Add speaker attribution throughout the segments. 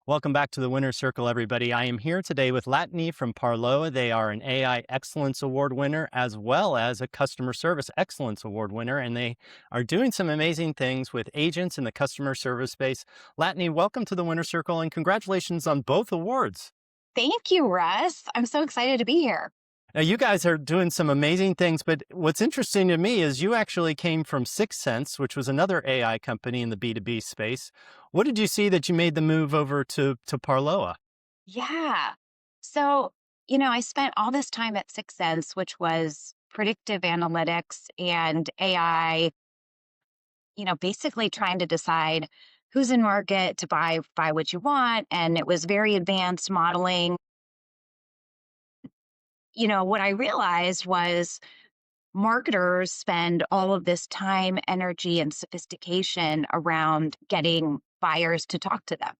Speaker 1: Welcome back to the Winner Circle, everybody. I am here today with Latane from Parloa. They are an AI Excellence Award winner as well as a Customer Service Excellence Award winner, and they are doing some amazing things with agents in the customer service space. Latane, welcome to the Winner Circle and congratulations on both awards.
Speaker 2: Thank you, Russ. I'm so excited to be here.
Speaker 1: Now, you guys are doing some amazing things, but what's interesting to me is you actually came from 6sense, which was another AI company in the B2B space. What did you see that you made the move over to Parloa?
Speaker 2: Yeah. So, I spent all this time at 6sense, which was predictive analytics and AI, basically trying to decide who's in market to buy what you want. And it was very advanced modeling. What I realized was marketers spend all of this time, energy, and sophistication around getting buyers to talk to them.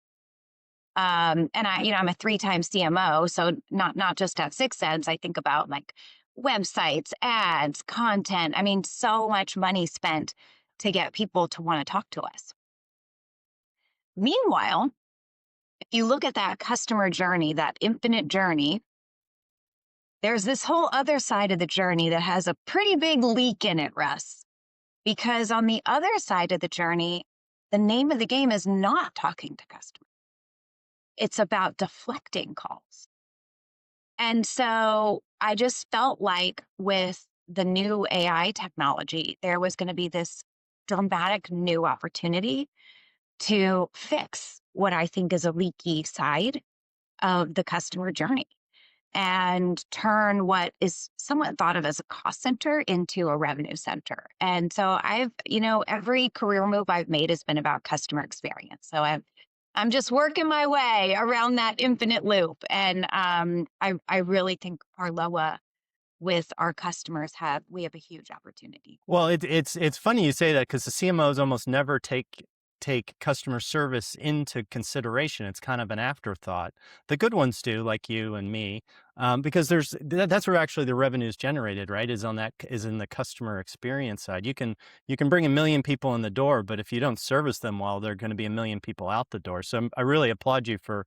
Speaker 2: And I'm a three-time CMO, so not just at 6sense. I think about like websites, ads, content. I mean, so much money spent to get people to want to talk to us. Meanwhile, if you look at that customer journey, that infinite journey, there's this whole other side of the journey that has a pretty big leak in it, Russ. Because on the other side of the journey, the name of the game is not talking to customers. It's about deflecting calls. And so I just felt like with the new AI technology, there was going to be this dramatic new opportunity to fix what I think is a leaky side of the customer journey and turn what is somewhat thought of as a cost center into a revenue center. And so every career move I've made has been about customer experience. So I'm just working my way around that infinite loop. And I really think Parloa with our customers we have a huge opportunity.
Speaker 1: Well, it's funny you say that because the CMOs almost never take customer service into consideration. It's kind of an afterthought. The good ones do, like you and me, because that's where actually the revenue is generated, right? Is in the customer experience side. You can bring 1 million people in the door, but if you don't service them well, there are going to be 1 million people out the door. So I really applaud you for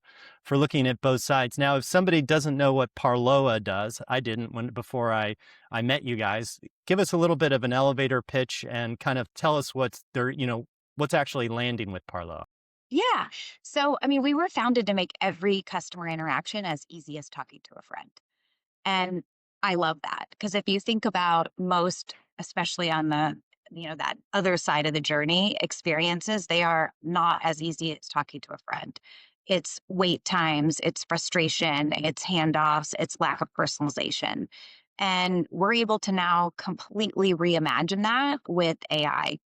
Speaker 1: looking at both sides. Now, if somebody doesn't know what Parloa does, I didn't before I met you guys. Give us a little bit of an elevator pitch and kind of tell us what's actually landing with Parloa.
Speaker 2: Yeah. So, I mean, we were founded to make every customer interaction as easy as talking to a friend. And I love that because if you think about most, especially on that other side of the journey experiences, they are not as easy as talking to a friend. It's wait times, it's frustration, it's handoffs, it's lack of personalization. And we're able to now completely reimagine that with AI.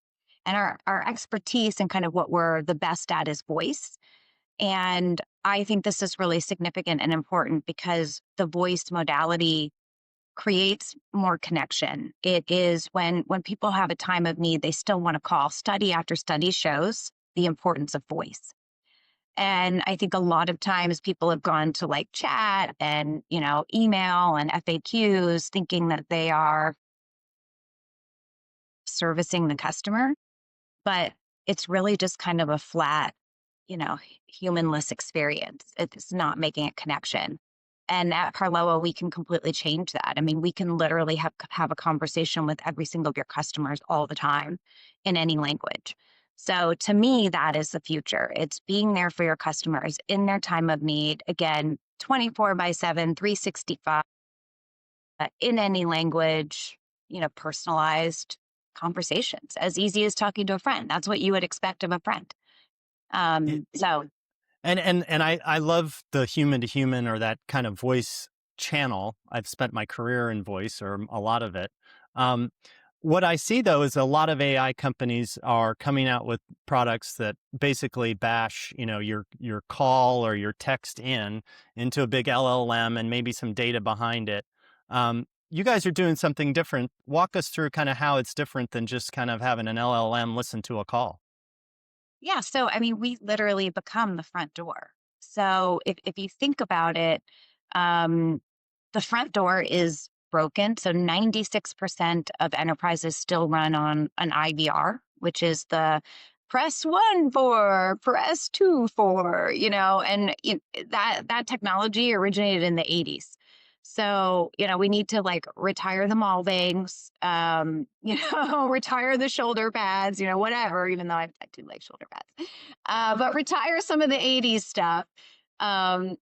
Speaker 2: And our expertise and kind of what we're the best at is voice. And I think this is really significant and important because the voice modality creates more connection. It is when people have a time of need, they still want to call. Study after study shows the importance of voice. And I think a lot of times people have gone to like chat and, email and FAQs thinking that they are servicing the customer, but it's really just kind of a flat, humanless experience. It's not making a connection. And at Parloa, we can completely change that. I mean, we can literally have a conversation with every single of your customers all the time in any language. So to me, that is the future. It's being there for your customers in their time of need. Again, 24/7, 365, in any language, personalized conversations, as easy as talking to a friend. That's what you would expect of a friend. So
Speaker 1: And I love the human to human or that kind of voice channel. I've spent my career in voice or a lot of it. Um, what I see though is a lot of AI companies are coming out with products that basically bash, your call or your text into a big LLM and maybe some data behind it. You guys are doing something different. Walk us through kind of how it's different than just kind of having an LLM listen to a call.
Speaker 2: yeah, so I mean, we literally become the front door. So if you think about it, um, the front door is broken. So 96% of enterprises still run on an IVR, which is the press 1 for, press 2 for, and that technology originated in the 80s. So, we need to like retire the mall bangs, retire the shoulder pads, whatever, even though I do like shoulder pads. But retire some of the 80s stuff, and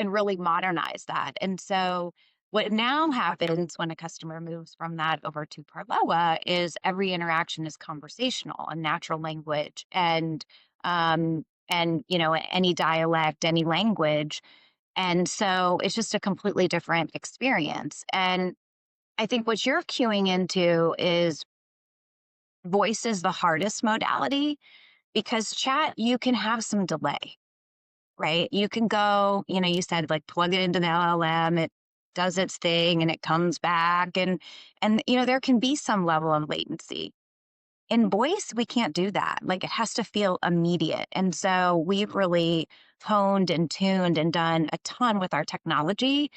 Speaker 2: really modernize that. And so what now happens when a customer moves from that over to Parloa is every interaction is conversational and natural language, and any dialect, any language. And so it's just a completely different experience. And I think what you're queuing into is voice is the hardest modality, because chat, you can have some delay, right? You can go, you said like plug it into the LLM, it does its thing and it comes back, and there can be some level of latency. In voice, we can't do that. Like, it has to feel immediate. And so we've really honed and tuned and done a ton with our technology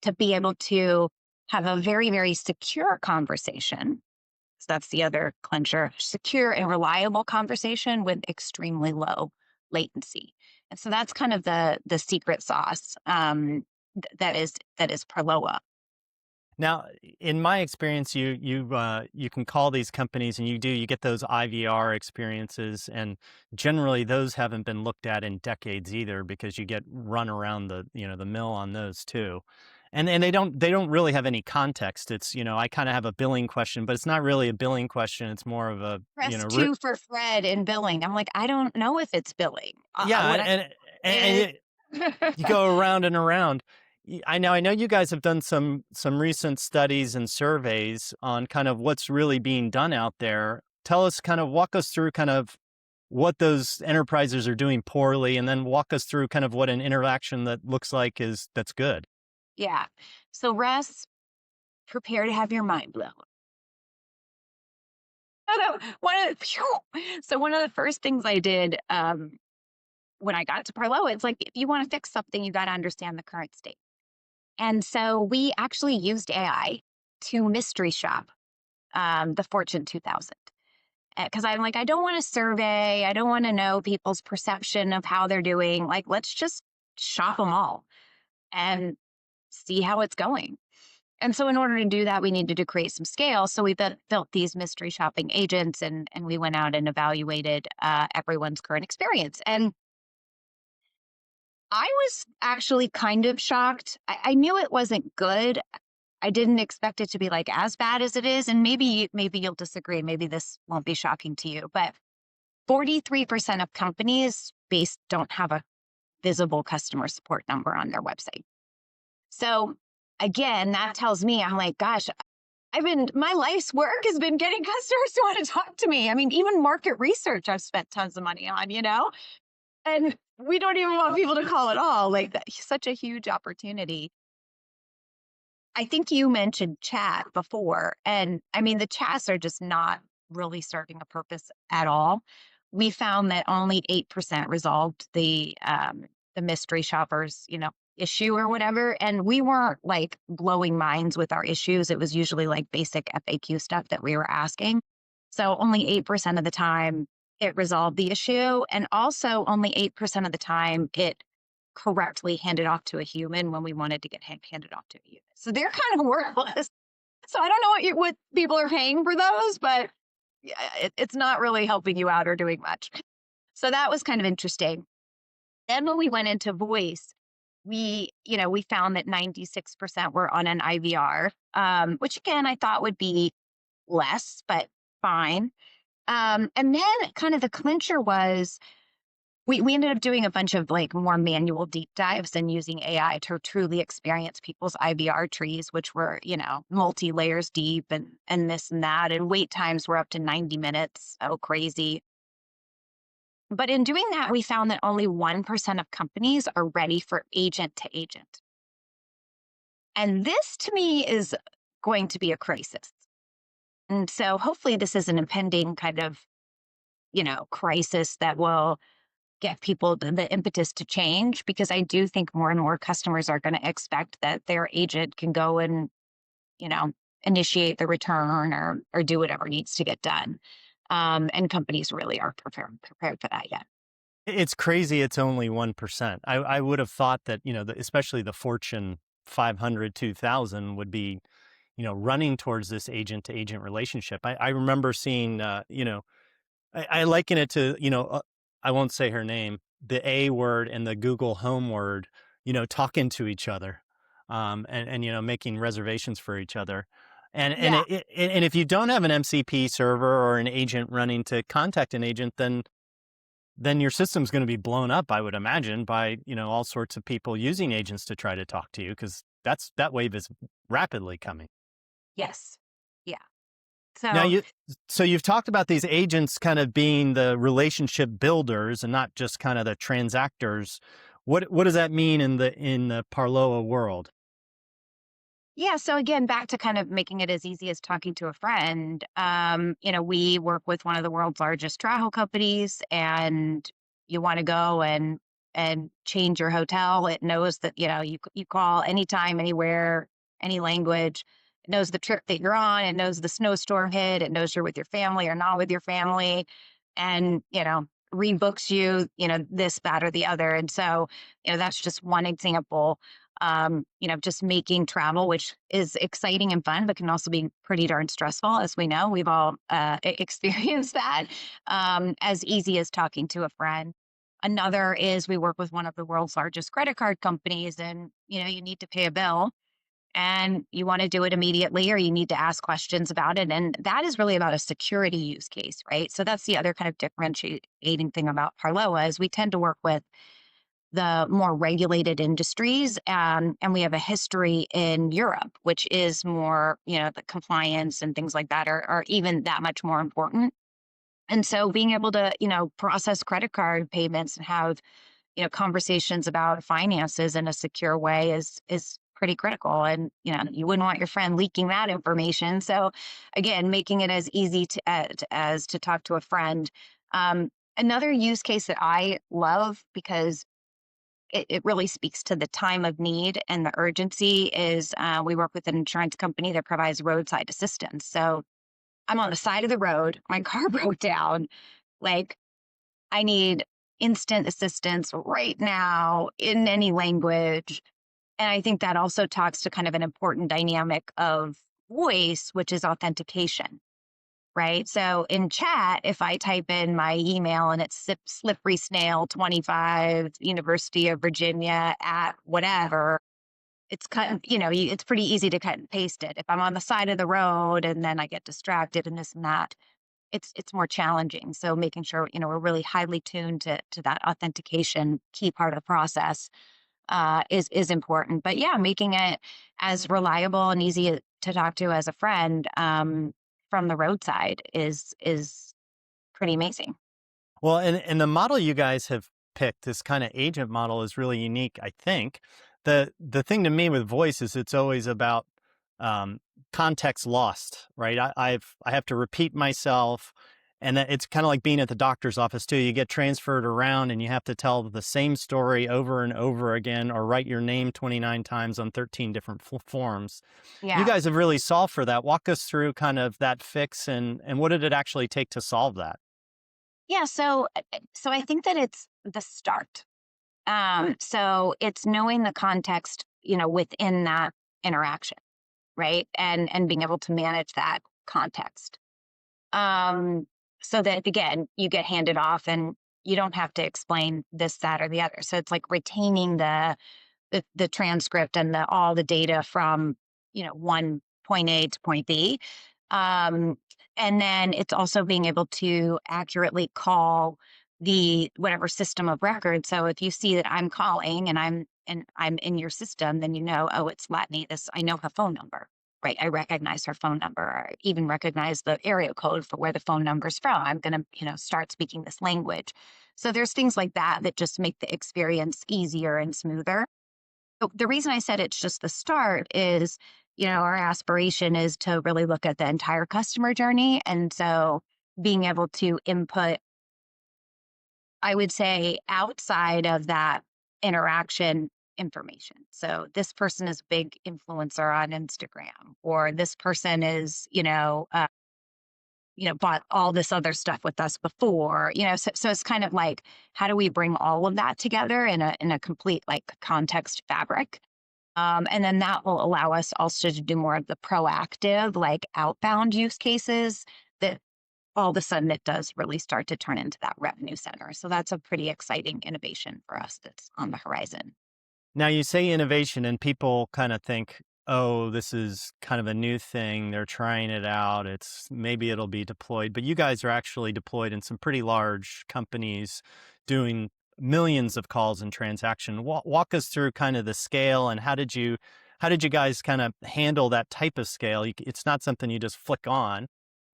Speaker 2: to be able to have a very, very secure conversation. So that's the other clincher: secure and reliable conversation with extremely low latency. And so that's kind of the secret sauce, that is Parloa.
Speaker 1: Now, in my experience, you can call these companies, and you get those IVR experiences, and generally those haven't been looked at in decades either, because you get run around the mill on those too. And they don't really have any context. It's, I kind of have a billing question, but it's not really a billing question. It's more of a,
Speaker 2: Press 2 for Fred in billing. I'm like, I don't know if it's billing.
Speaker 1: yeah,
Speaker 2: What I
Speaker 1: and
Speaker 2: is
Speaker 1: you go around and around. I know you guys have done some recent studies and surveys on kind of what's really being done out there. Tell us, kind of walk us through kind of what those enterprises are doing poorly, and then walk us through kind of what an interaction that looks like that's good.
Speaker 2: Yeah. So Russ, prepare to have your mind blown. One of the first things I did, when I got to Parloa, it's like, if you want to fix something, you got to understand the current state. And so we actually used AI to mystery shop, the Fortune 2000. Because I'm like, I don't want to survey. I don't want to know people's perception of how they're doing. Like, let's just shop them all and see how it's going. And so in order to do that, we needed to create some scale. So we built these mystery shopping agents, and we went out and evaluated everyone's current experience. And I was actually kind of shocked. I knew it wasn't good. I didn't expect it to be like as bad as it is. And maybe you'll disagree. Maybe this won't be shocking to you, but 43% of companies don't have a visible customer support number on their website. So again, that tells me, I'm like, gosh, my life's work has been getting customers to want to talk to me. I mean, even market research I've spent tons of money on, and we don't even want people to call at all. Like, that's such a huge opportunity. I think you mentioned chat before, and I mean, the chats are just not really serving a purpose at all. We found that only 8% resolved the mystery shoppers, issue or whatever. And we weren't like blowing minds with our issues. It was usually like basic FAQ stuff that we were asking. So only 8% of the time it resolved the issue. And also only 8% of the time it correctly handed off to a human when we wanted to get handed off to a human. So they're kind of worthless. So I don't know what people are paying for those, but it's not really helping you out or doing much. So that was kind of interesting. Then when we went into voice, we found that 96% were on an IVR, which again, I thought would be less, but fine. And then kind of the clincher was, we ended up doing a bunch of like more manual deep dives and using AI to truly experience people's IVR trees, which were, multi-layers deep and this and that. And wait times were up to 90 minutes. Oh, crazy. But in doing that, we found that only 1% of companies are ready for agent to agent. And this to me is going to be a crisis. And so hopefully this is an impending kind of, crisis that will get people the impetus to change, because I do think more and more customers are going to expect that their agent can go and, initiate the return or do whatever needs to get done. And companies really are prepared for that yet.
Speaker 1: It's crazy it's only 1%. I would have thought that, especially the Fortune 500, 2,000 would be, running towards this agent to agent relationship. I remember seeing, I liken it to, I won't say her name, the A word and the Google Home word, talking to each other, and making reservations for each other.
Speaker 2: Yeah.
Speaker 1: And if you don't have an MCP server or an agent running to contact an agent, then your system's going to be blown up, I would imagine, by, all sorts of people using agents to try to talk to you, because that wave is rapidly coming.
Speaker 2: Yes. Yeah.
Speaker 1: Now
Speaker 2: So
Speaker 1: you've talked about these agents kind of being the relationship builders and not just kind of the transactors. What does that mean in the Parloa world?
Speaker 2: yeah, so again, back to kind of making it as easy as talking to a friend. We work with one of the world's largest travel companies, and you want to go and change your hotel. It knows that you call anytime, anywhere, any language. It knows the trip that you're on. It knows the snowstorm hit. It knows you're with your family or not with your family, and rebooks you. This, that, or the other. And so that's just one example. Just making travel, which is exciting and fun, but can also be pretty darn stressful, as we know. We've all experienced that, as easy as talking to a friend. Another is we work with one of the world's largest credit card companies, and you need to pay a bill and you want to do it immediately, or you need to ask questions about it. And that is really about a security use case, right? So that's the other kind of differentiating thing about Parloa is we tend to work with the more regulated industries. And we have a history in Europe, which is more, the compliance and things like that are even that much more important. And so being able to, process credit card payments and have, conversations about finances in a secure way is pretty critical. And, you wouldn't want your friend leaking that information. So again, making it as easy as to talk to a friend. Another use case that I love because it really speaks to the time of need and the urgency is we work with an insurance company that provides roadside assistance. So I'm on the side of the road, my car broke down. Like, I need instant assistance right now in any language. And I think that also talks to kind of an important dynamic of voice, which is authentication, right? So in chat, if I type in my email and it's slippery snail 25, University of Virginia at whatever, it's it's pretty easy to cut and paste it. If I'm on the side of the road and then I get distracted and this and that, it's more challenging. So making sure, we're really highly tuned to that authentication key part of the process is important. But yeah, making it as reliable and easy to talk to as a friend from the roadside is pretty amazing.
Speaker 1: Well, and the model you guys have picked, this kind of agent model, is really unique, I think. The thing to me with voice is it's always about um, context lost, right? I have to repeat myself, and that it's kind of like being at the doctor's office too. You get transferred around, and you have to tell the same story over and over again, or write your name 29 times on 13 different forms. You
Speaker 2: Yeah.
Speaker 1: guys have really solved for that. Walk us through kind of that fix, and what did it actually take to solve that?
Speaker 2: Yeah. So I think that it's the start. So it's knowing the context, within that interaction, right? And being able to manage that context. Um, so that again, you get handed off and you don't have to explain this, that, or the other. So it's like retaining the transcript and all the data from one point A to point B. Um, and then it's also being able to accurately call the whatever system of record. So if you see that I'm calling and I'm in your system, then oh, it's Latane. This I know her phone number. Right. I recognize her phone number. Or even recognize the area code for where the phone number's from. I'm gonna, start speaking this language. So there's things like that that just make the experience easier and smoother. The reason I said it's just the start is, our aspiration is to really look at the entire customer journey. And so being able to input, I would say, outside of that interaction information. So this person is a big influencer on Instagram, or this person is, bought all this other stuff with us before, so it's kind of like, how do we bring all of that together in a complete like context fabric? And then that will allow us also to do more of the proactive, like outbound use cases that all of a sudden it does really start to turn into that revenue center. So that's a pretty exciting innovation for us that's on the horizon.
Speaker 1: Now you say innovation and people kind of think, oh, this is kind of a new thing. They're trying it out. It's maybe it'll be deployed, but you guys are actually deployed in some pretty large companies doing millions of calls and transaction. Walk us through kind of the scale and how did you guys kind of handle that type of scale? It's not something you just flick on.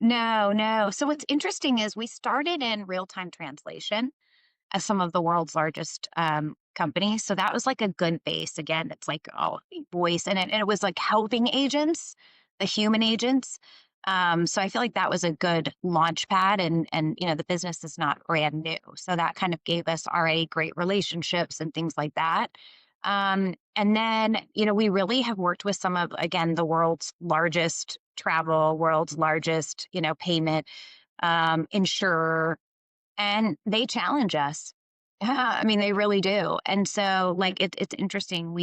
Speaker 2: No, no. So what's interesting is we started in real time translation as some of the world's largest companies. So that was like a good base. Again, it's like voice, and it was like helping agents, the human agents. So I feel like that was a good launch pad, and the business is not brand new, so that kind of gave us already great relationships and things like that. And then we really have worked with some of, again, the world's largest travel, world's largest payment insurer, and they challenge us. Yeah, I mean, they really do. And so, like, it's interesting.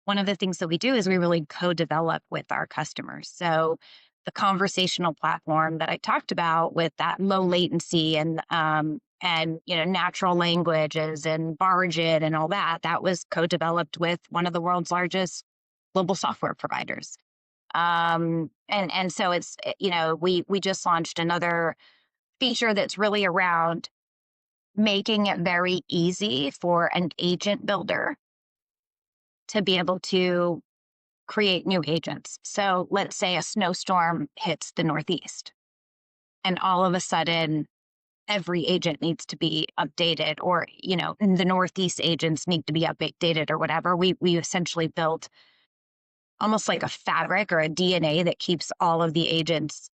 Speaker 2: One of the things that we do is we really co-develop with our customers. So the conversational platform that I talked about with that low latency and natural languages and Bargid and all that, that was co-developed with one of the world's largest global software providers. And so we just launched another feature that's really around making it very easy for an agent builder to be able to create new agents. So let's say a snowstorm hits the Northeast, and all of a sudden, every agent needs to be updated, or, the Northeast agents need to be updated or whatever. We essentially built almost like a fabric or a DNA that keeps all of the agents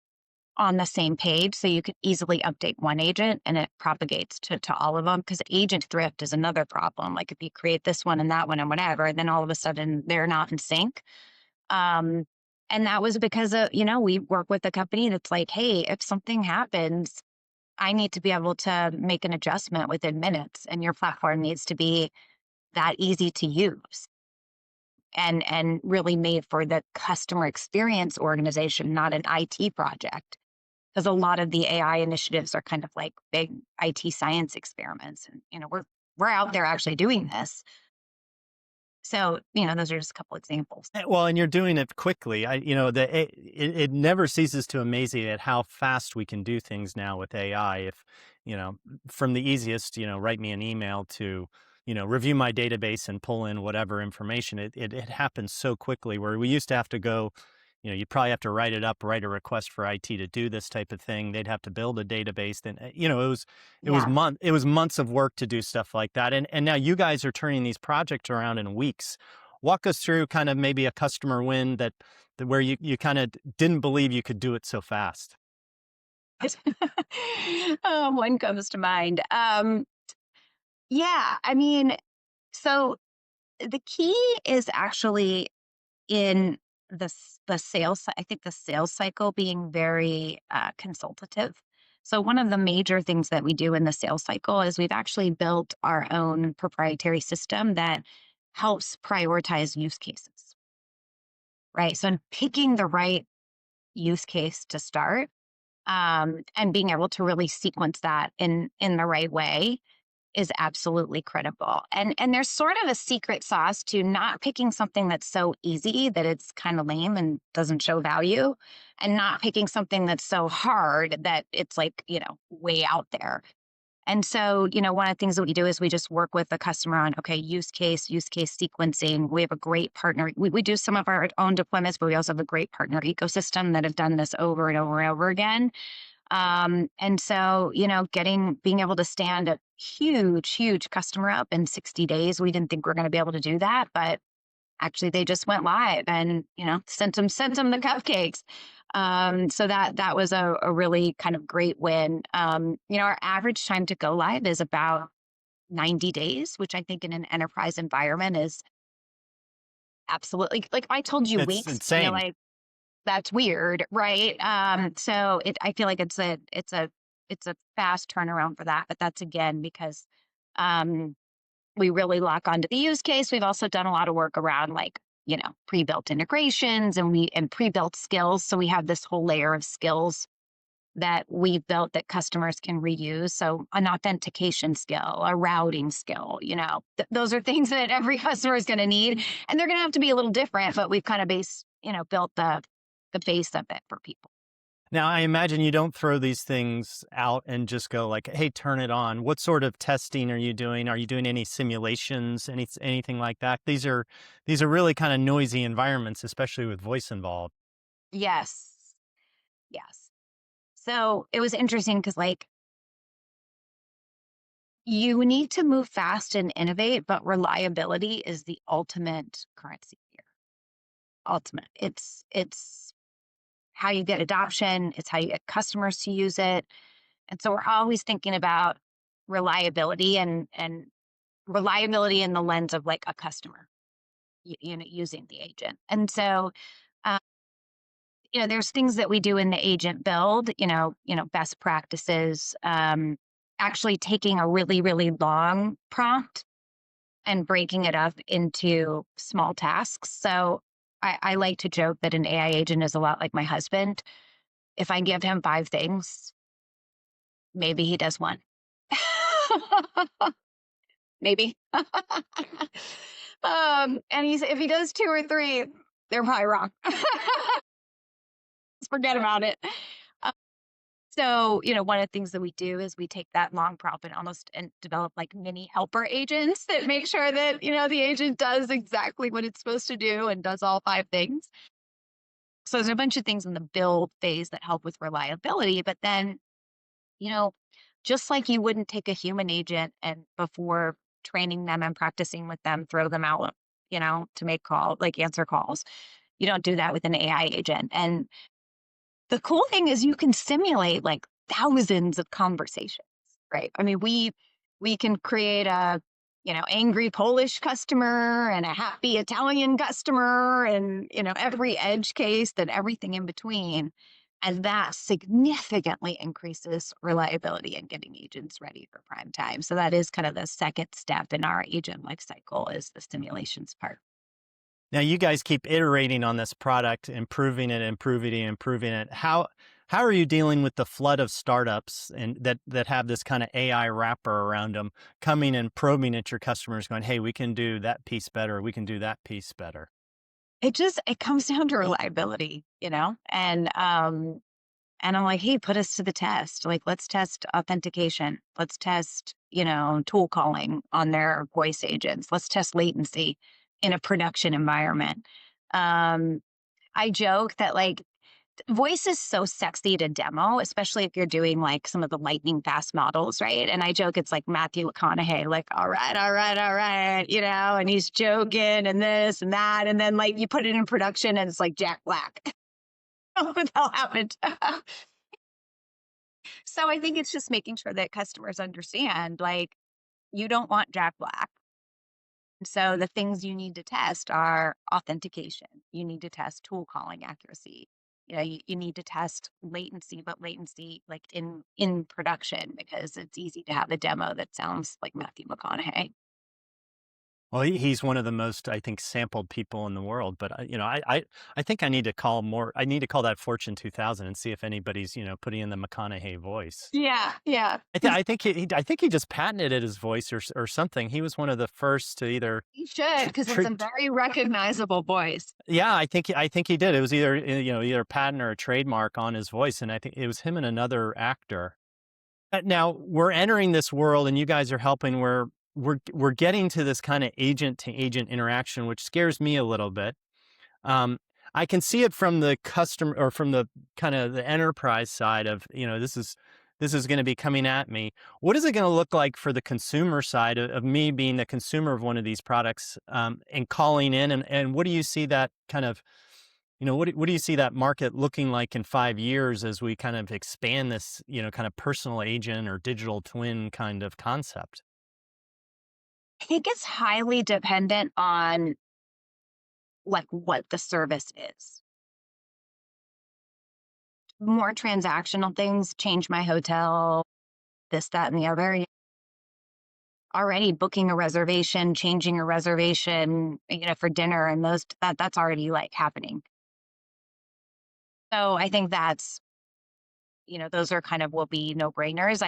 Speaker 2: on the same page, so you could easily update one agent and it propagates to all of them, because agent thrift is another problem. Like if you create this one and that one and whatever, and then all of a sudden they're not in sync. um, and that was because of, we work with a company that's like, hey, if something happens, I need to be able to make an adjustment within minutes, and your platform needs to be that easy to use and really made for the customer experience organization, not an IT project, because a lot of the AI initiatives are kind of like big IT science experiments, and we're out there actually doing this. So those are just a couple examples.
Speaker 1: Well, and you're doing it quickly. It never ceases to amaze me at how fast we can do things now with AI. If, you know, from the easiest, write me an email to, review my database and pull in whatever information. It happens so quickly where we used to have to go, you'd probably have to write it up, write a request for IT to do this type of thing. They'd have to build a database. Then,
Speaker 2: Yeah.
Speaker 1: it was months of work to do stuff like that. And now you guys are turning these projects around in weeks. Walk us through kind of maybe a customer win that where you kind of didn't believe you could do it so fast.
Speaker 2: One comes to mind. Yeah, I mean, so the key is actually in the sales. I think the sales cycle being very consultative. So one of the major things that we do in the sales cycle is we've actually built our own proprietary system that helps prioritize use cases, right? So in picking the right use case to start, and being able to really sequence that in the right way is absolutely critical. And there's sort of a secret sauce to not picking something that's so easy that it's kind of lame and doesn't show value, and not picking something that's so hard that it's like, way out there. And so, one of the things that we do is we just work with the customer on, okay, use case sequencing. We have a great partner. We do some of our own deployments, but we also have a great partner ecosystem that have done this over and over and over again. And so, being able to stand a huge customer up in 60 days, we didn't think we are going to be able to do that, but actually they just went live and, sent them the cupcakes. So that was a really kind of great win. Our average time to go live is about 90 days, which I think in an enterprise environment is absolutely, like if I told you
Speaker 1: It's
Speaker 2: weeks, I'd be
Speaker 1: insane.
Speaker 2: like, that's weird, right? So I feel like it's a fast turnaround for that, but that's again because um, we really lock onto the use case. We've also done a lot of work around like pre-built integrations and pre-built skills. So we have this whole layer of skills that we've built that customers can reuse. So an authentication skill, a routing skill, those are things that every customer is going to need, and they're going to have to be a little different. But we've kind of built the base of it for people.
Speaker 1: Now, I imagine you don't throw these things out and just go like, "Hey, turn it on." What sort of testing are you doing? Are you doing any simulations, anything like that? These are really kind of noisy environments, especially with voice involved.
Speaker 2: Yes, yes. So it was interesting because like you need to move fast and innovate, but reliability is the ultimate currency here. Ultimate. It's how you get adoption, it's how you get customers to use it. And so we're always thinking about reliability and reliability in the lens of like a customer, using the agent. And so uh, there's things that we do in the agent build, best practices, actually taking a really, really long prompt and breaking it up into small tasks. So I like to joke that an AI agent is a lot like my husband. If I give him 5 things, maybe he does one. Maybe. And if he does 2 or 3, they're probably wrong. Just forget about it. So, one of the things that we do is we take that long prompt and develop like mini helper agents that make sure that, the agent does exactly what it's supposed to do and does all 5 things. So there's a bunch of things in the build phase that help with reliability. But then, you know, just like you wouldn't take a human agent and before training them and practicing with them, throw them out, to make like answer calls. You don't do that with an AI agent. And the cool thing is you can simulate like thousands of conversations, right? I mean, we can create a, angry Polish customer and a happy Italian customer and, every edge case and everything in between. And that significantly increases reliability and getting agents ready for prime time. So that is kind of the second step in our agent life cycle is the simulations part.
Speaker 1: Now, you guys keep iterating on this product, improving it, improving it, improving it. How are you dealing with the flood of startups and that have this kind of AI wrapper around them, coming and probing at your customers, going, "Hey, we can do that piece better. We can do that piece better."
Speaker 2: It comes down to reliability, and I'm like, hey, put us to the test. Like, let's test authentication. Let's test, tool calling on their voice agents. Let's test latency in a production environment. Um, I joke that like voice is so sexy to demo, especially if you're doing like some of the lightning fast models, right? And I joke it's like Matthew McConaughey, like, all right, all right, all right, and he's joking and this and that. And then like you put it in production and it's like Jack Black. What the hell happened? So I think it's just making sure that customers understand, like, you don't want Jack Black. So the things you need to test are authentication. You need to test tool calling accuracy. You need to test latency, but latency like in production because it's easy to have a demo that sounds like Matthew McConaughey.
Speaker 1: Well, he's one of the most, I think, sampled people in the world. But I think I need to call more. I need to call that Fortune 2000 and see if anybody's putting in the McConaughey voice.
Speaker 2: Yeah, yeah.
Speaker 1: I think he just patented his voice or something. He was one of the first to either.
Speaker 2: You should because it's a very recognizable voice.
Speaker 1: Yeah, I think he did. It was either either a patent or a trademark on his voice, and I think it was him and another actor. Now we're entering this world, and you guys are helping. Where we're getting to this kind of agent to agent interaction, which scares me a little bit. Um, I can see it from the customer or from the kind of the enterprise side of, this is going to be coming at me. What is it going to look like for the consumer side of me being the consumer of one of these products, and calling in and what do you see that kind of, what do you see that market looking like in 5 years as we kind of expand this, kind of personal agent or digital twin kind of concept?
Speaker 2: I think it's highly dependent on like what the service is. more transactional things, change my hotel, this, that, and the other. Already booking a reservation, changing a reservation, for dinner, and that's already like happening. So I think those are kind of will be no brainers.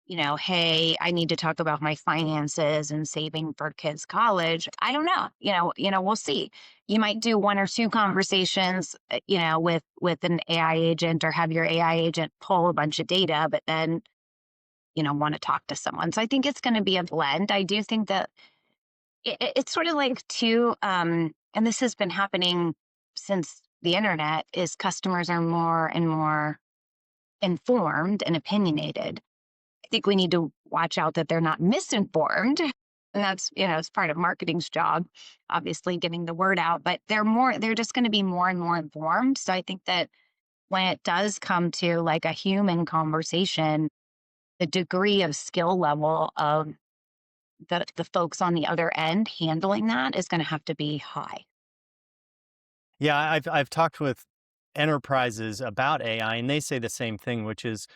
Speaker 2: Hey, I need to talk about my finances and saving for kids' college. I don't know. We'll see. You might do one or two conversations, with an AI agent, or have your AI agent pull a bunch of data, but then, want to talk to someone. So I think it's going to be a blend. I do think that it's sort of like two, and this has been happening since the internet, is customers are more and more informed and opinionated. I think we need to watch out that they're not misinformed. And that's, it's part of marketing's job, obviously getting the word out, but they're just going to be more and more informed. So I think that when it does come to like a human conversation, the degree of skill level of the folks on the other end handling that is going to have to be high.
Speaker 1: Yeah, I've talked with enterprises about AI, and they say the same thing, which is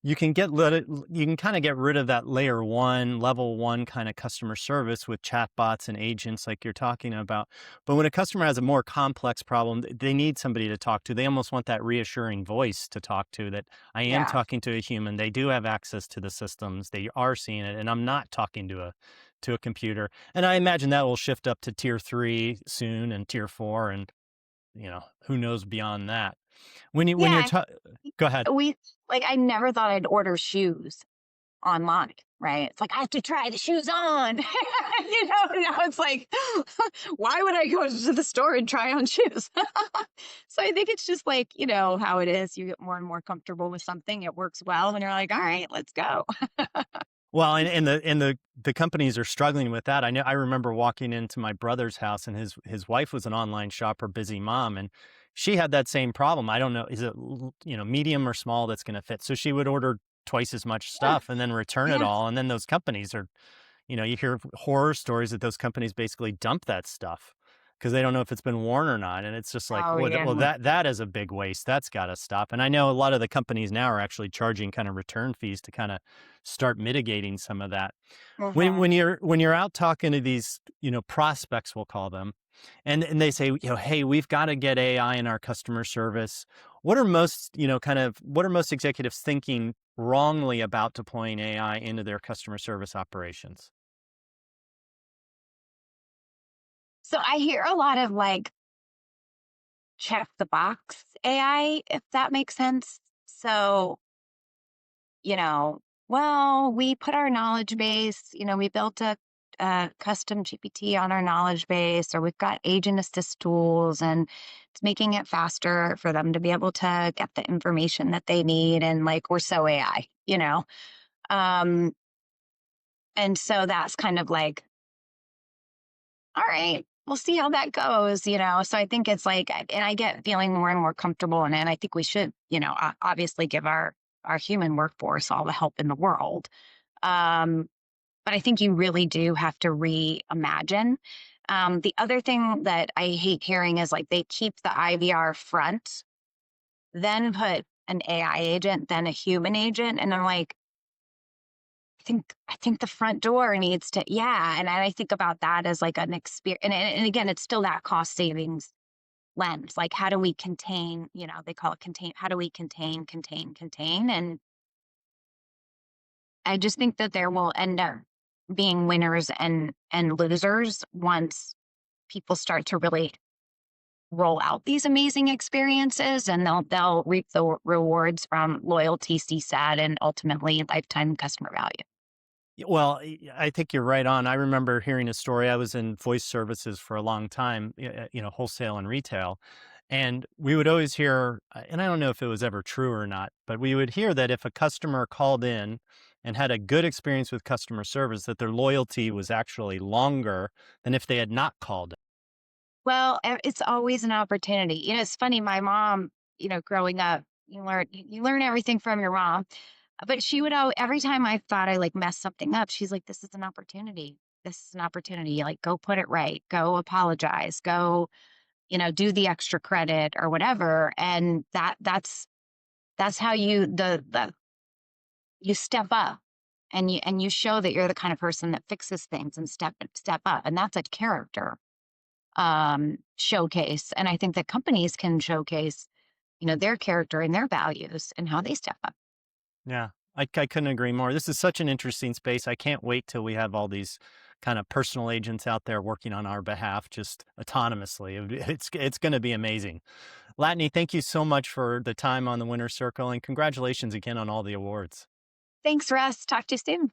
Speaker 1: you can kind of get rid of that level one kind of customer service with chatbots and agents like you're talking about. But when a customer has a more complex problem, they need somebody to talk to. They almost want that reassuring voice to talk to, that I am
Speaker 2: Yeah.
Speaker 1: talking to a human. They do have access to the systems. They are seeing it, and I'm not talking to a computer. And I imagine that will shift up to tier 3 soon, and tier 4, and who knows beyond that. When you're
Speaker 2: Yeah.
Speaker 1: ta Go ahead.
Speaker 2: We like I never thought I'd order shoes online, right? It's like I have to try the shoes on. Now it's like, why would I go to the store and try on shoes? So I think it's just like, how it is. You get more and more comfortable with something, it works well, and you're like, all right, let's go.
Speaker 1: Well, and the companies are struggling with that. I remember walking into my brother's house, and his wife was an online shopper, busy mom, and she had that same problem. I don't know, is it medium or small that's going to fit? So she would order twice as much
Speaker 2: Yeah.
Speaker 1: stuff and then return it
Speaker 2: Yeah.
Speaker 1: all, and then those companies are, you hear horror stories that those companies basically dump that stuff because they don't know if it's been worn or not, and it's just like,
Speaker 2: Oh, yeah.
Speaker 1: well, that is a big waste. That's got to stop. And I know a lot of the companies now are actually charging kind of return fees to kind of start mitigating some of that.
Speaker 2: Hmm.
Speaker 1: When you're out talking to these, prospects, we'll call them, and they say, hey, we've got to get AI in our customer service. What are most executives thinking wrongly about deploying AI into their customer service operations?
Speaker 2: So I hear a lot of like check the box AI, if that makes sense. So, you know, well, we put our knowledge base, we built a custom GPT on our knowledge base, or we've got agent assist tools, and it's making it faster for them to be able to get the information that they need. And like, we're so AI. Um, and so that's kind of like, all right, we'll see how that goes. So I think it's like, and I get feeling more and more comfortable in it. And I think we should, obviously give our human workforce all the help in the world. Um, but I think you really do have to reimagine. The other thing that I hate hearing is like they keep the IVR front, then put an AI agent, then a human agent, and I'm like, I think the front door needs to, yeah. And I think about that as like an experience. And again, it's still that cost savings lens. Like, how do we contain, they call it contain, how do we contain? And I just think that there will end up being winners and losers once people start to really roll out these amazing experiences, and they'll reap the rewards from loyalty, CSAT, and ultimately lifetime customer value.
Speaker 1: Well, I think you're right on. I remember hearing a story. I was in voice services for a long time, wholesale and retail. And we would always hear, and I don't know if it was ever true or not, but we would hear that if a customer called in and had a good experience with customer service, that their loyalty was actually longer than if they had not called.
Speaker 2: Well, it's always an opportunity. It's funny. My mom, growing up, you learn everything from your mom, but she would every time I thought I like messed something up, she's like, "This is an opportunity. This is an opportunity. Like, go put it right. Go apologize. Go." do the extra credit or whatever. And that's how you step up, and you show that you're the kind of person that fixes things and step up. And that's a character showcase. And I think that companies can showcase, their character and their values and how they step up.
Speaker 1: Yeah, I couldn't agree more. This is such an interesting space. I can't wait till we have all these kind of personal agents out there working on our behalf, just autonomously. It's going to be amazing. Latany, thank you so much for the time on the winner's circle, and congratulations again on all the awards.
Speaker 2: Thanks, Russ. Talk to you soon.